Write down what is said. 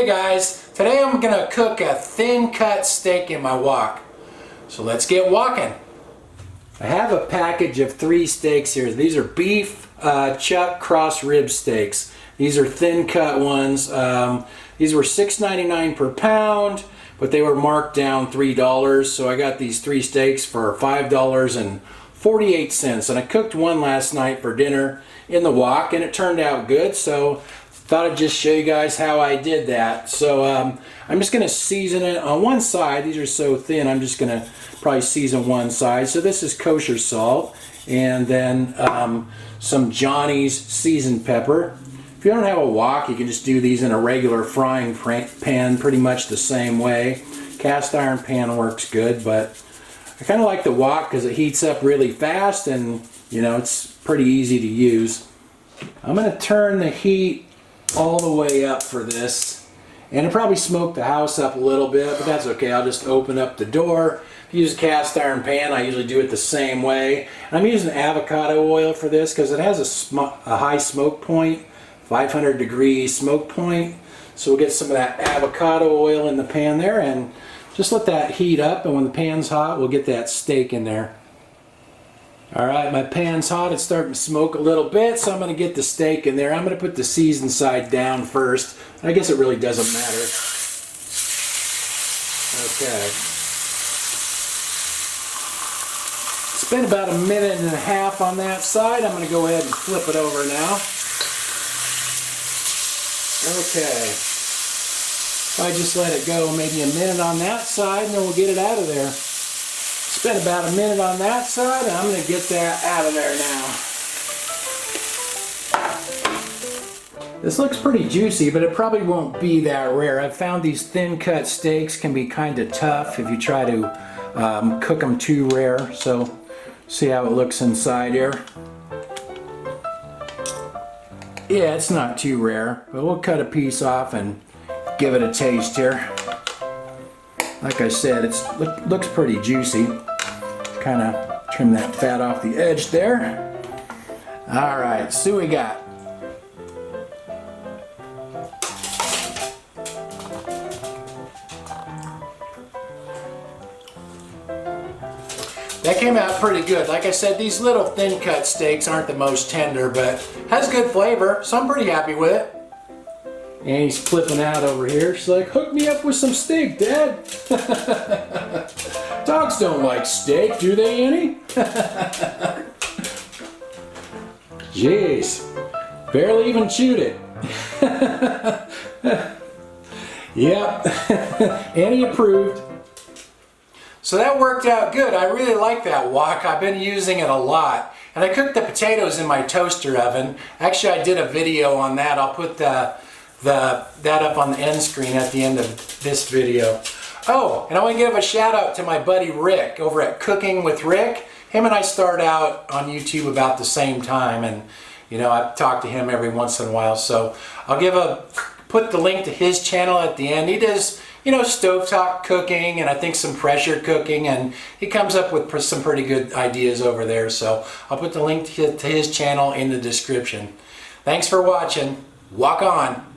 Hey guys, today I'm gonna cook a thin cut steak in my wok. So let's get walking. I have a package of 3 steaks here. These are beef chuck cross rib steaks. These are thin cut ones. These were $6.99 per pound, but they were marked down $3. So I got these 3 steaks for $5.48. And I cooked one last night for dinner in the wok and it turned out good. So thought I'd just show you guys how I did that. So I'm just going to season it on one side. These are so thin, I'm just going to probably season one side. So this is kosher salt, and then some Johnny's seasoned pepper. If you don't have a wok, you can just do these in a regular frying pan, pretty much the same way. Cast iron pan works good, but I kind of like the wok because it heats up really fast, and you know, it's pretty easy to use. I'm going to turn the heat all the way up for this, and it probably smoked the house up a little bit, but that's okay. I'll just open up the door. If you use a cast iron pan, I usually do it the same way. And I'm using avocado oil for this because it has a high smoke point, 500 degree smoke point. So we'll get some of that avocado oil in the pan there and just let that heat up, and when the pan's hot, we'll get that steak in there. Alright, my pan's hot, it's starting to smoke a little bit, so I'm going to get the steak in there. I'm going to put the seasoned side down first. I guess it really doesn't matter. Okay. It's been about 1.5 minutes on that side. I'm going to go ahead and flip it over now. Okay. I just let it go maybe 1 minute on that side, and then we'll get it out of there. Spent about 1 minute on that side, and I'm going to get that out of there now. This looks pretty juicy, but it probably won't be that rare. I've found these thin cut steaks can be kind of tough if you try to cook them too rare. So see how it looks inside here. Yeah, it's not too rare, but we'll cut a piece off and give it a taste here. Like I said, it looks pretty juicy. Kind of trim that fat off the edge there. Alright, so we got that came out pretty good. Like I said, these little thin cut steaks aren't the most tender, but has good flavor, so I'm pretty happy with it. Annie's flipping out over here. She's like, hook me up with some steak, Dad. Dogs don't like steak, do they, Annie? Jeez, barely even chewed it. Yep, Annie approved. So that worked out good. I really like that wok. I've been using it a lot. And I cooked the potatoes in my toaster oven. Actually, I did a video on that. I'll put that up on the end screen at the end of this video. Oh, and I want to give a shout out to my buddy Rick over at Cooking with Rick. Him and I start out on YouTube about the same time, and you know, I talk to him every once in a while. So I'll put the link to his channel at the end. He does, you know, stovetop cooking and I think some pressure cooking, and he comes up with some pretty good ideas over there. So I'll put the link to his channel in the description. Thanks for watching. Walk on.